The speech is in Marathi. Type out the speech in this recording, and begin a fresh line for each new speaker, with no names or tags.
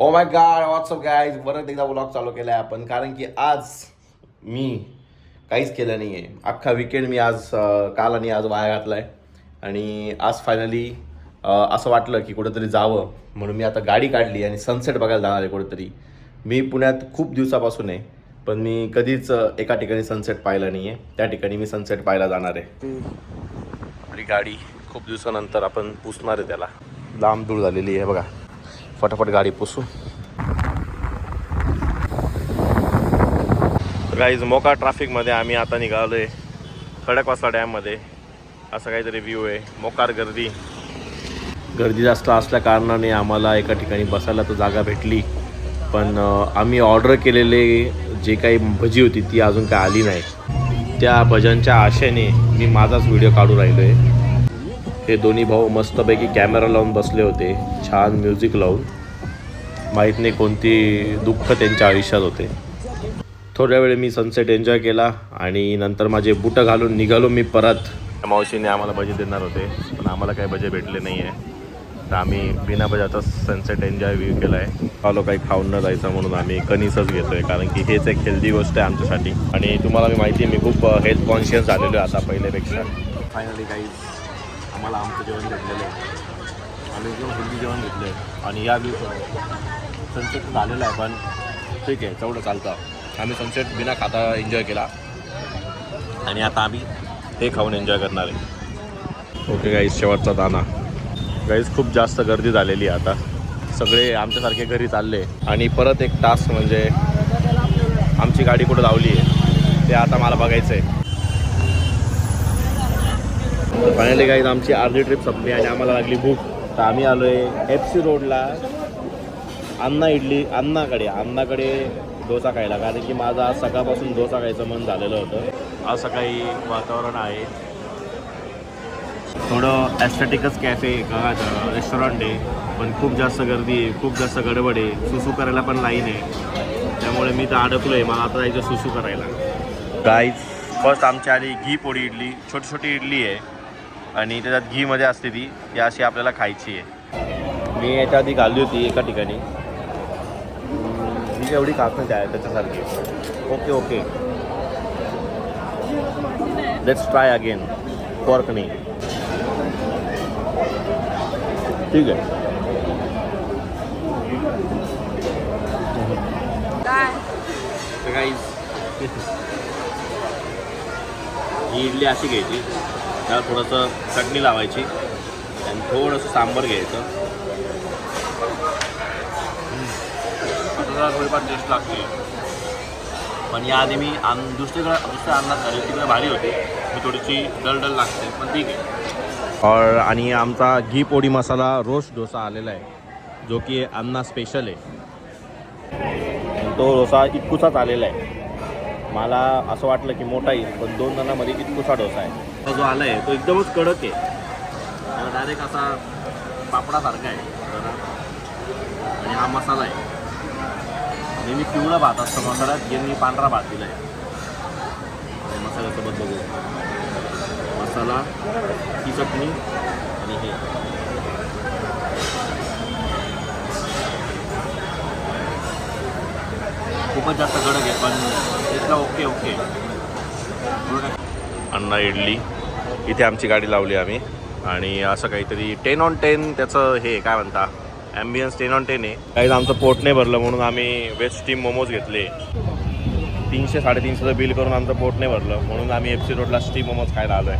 Oh my God WhatsApp guys, परत एकदा व्लॉग चालू केला आहे आपण. कारण की आज मी काहीच केलं नाही आहे. अख्खा विकेंड मी आज काल आणि आज वाया घातला आहे. आणि आज फायनली असं वाटलं की कुठेतरी जावं, म्हणून मी आता गाडी काढली आणि सनसेट बघायला जाणार आहे कुठेतरी. मी पुण्यात खूप दिवसापासून आहे, पण मी कधीच एका ठिकाणी सनसेट पाहिला नाही आहे. त्या ठिकाणी मी सनसेट पाहायला जाणार आहे. आपली गाडी खूप दिवसानंतर आपण पुसणार आहे, त्याला लांब धूळ झालेली आहे बघा. फटाफट गाडी पुसू. गाईज मोका ट्रॅफिकमध्ये आम्ही आता निघालो आहे खडकवासला डॅममध्ये. असं काहीतरी व्ह्यू आहे. मोकार गर्दी जास्त असल्या कारणाने आम्हाला एका ठिकाणी बसायला तर जागा भेटली, पण आम्ही ऑर्डर केलेले जे काही भजी होती ती अजून काय आली नाही. त्या भज्यांच्या आशेने मी माझाच व्हिडिओ काढू राहिलो आहे. हे दोन्ही भाऊ मस्तपैकी कॅमेरा लावून बसले होते, छान म्युझिक लावून. माहीत नाही कोणती दुःख त्यांच्या आयुष्यात होते. थोड्या वेळ मी सनसेट एन्जॉय केला आणि नंतर माझे बुटं घालून निघालो मी परत. मावशीने आम्हाला भजे देणार होते, पण आम्हाला काही भजे भेटले नाही आहे, तर आम्ही बिना भजाचा सनसेट एन्जॉय व्ह्यू केला आहे. आलो काही खाऊन न जायचं म्हणून आम्ही कणीसच घेतो आहे, कारण की हेच एक हेल्दी गोष्ट आहे आमच्यासाठी. आणि तुम्हाला मी माहिती आहे, मी खूप हेल्थ कॉन्शियस झालेलो आहे आता पहिल्यापेक्षा. फायनली काही आम्हाला आमचं जेवण भेटलेलं आहे. आम्ही एकदम हेल्दी जेवण घेतलं आहे आणि या दिवसात सनसेट झालेलं आहे, पण ठीक आहे, तेवढं चालतं. आम्ही सनसेट बिना खाता एन्जॉय केला आणि आता आम्ही हे खाऊन एन्जॉय करणार आहे. ओके गाईज, शेवटचा दाना. गाईज खूप जास्त गर्दी झालेली आहे आता. सगळे आमच्यासारखे घरी चालले आणि परत एक टास्क म्हणजे आमची गाडी कुठं लावली आहे ते आता मला बघायचं आहे. तर फायनली गाईज आमची अर्धी ट्रिप संपली आणि आम्हाला लागली भूक. तर आम्ही आलो आहे FC रोडला अण्णाकडे डोसा खायला, कारण की माझा आज सकाळपासून डोसा खायचं मन झालेलं होतं. आज सकाळी वातावरण आहे, थोडं ॲस्थेटिकच कॅफे का रेस्टॉरंट आहे, पण खूप जास्त गर्दी आहे, खूप जास्त गडबड आहे. सुसू करायला पण लाईन आहे, त्यामुळे मी तर अडकलो आहे. मला आता जायचं सुसू करायला. गाईज फर्स्ट आमची आली घी पोळी इडली. छोटी छोटी इडली आहे आणि त्याच्यात घीमध्ये असते ती अशी आपल्याला खायची आहे. मी याच्या आधी खाल्ली होती एका ठिकाणी, मी एवढी खात नाही त्याच्यासारखी. Okay let's try again. Fork नाही, ठीक आहे. ही इडली अशी घ्यायची, त्याला थोडंसं चटणी लावायची आणि थोडंसं सांबार घ्यायचं. थोडीफार टेस्ट लागते, पण याआधी मी दुसऱ्या अन्नात झाली, तिकडे भारी होती. मी थोडीशी डल लागते, पण ठीक आहे. आणि आमचा घी पोळी मसाला रोस्ट डोसा आलेला आहे, जो की अन्ना स्पेशल आहे. तो डोसा इतकुसाच आलेला आहे. मला असं वाटलं की मोठा येईल, पण 2 जणांमध्ये इतकुसा डोसा आहे. तो जो आला आहे तो एकदमच कडक आहे, डायरेक्ट असा पापडासारखा आहे. आणि हा मसाला आहे. मी पिवळा भात असतो मसाल्यात, यांनी पांढरा भात दिला आहे. मसाल्यासोबत बघू, मसाला, ही चटणी आणि हे. खूपच जास्त कडक आहे, पण इतका ओके. अण्णा इडली इथे आमची गाडी लावली आम्ही. आणि असं काहीतरी 10 on 10 त्याचं हे काय म्हणता, ॲम्बियन्स 10 on 10 आहे. काहीच आमचं पोट नाही भरलं म्हणून आम्ही वेज स्टीम मोमोज घेतले. 300-350चं बिल करून आमचं पोट नाही भरलं, म्हणून आम्ही FC रोडला स्टीम मोमोज खायला आलो आहे.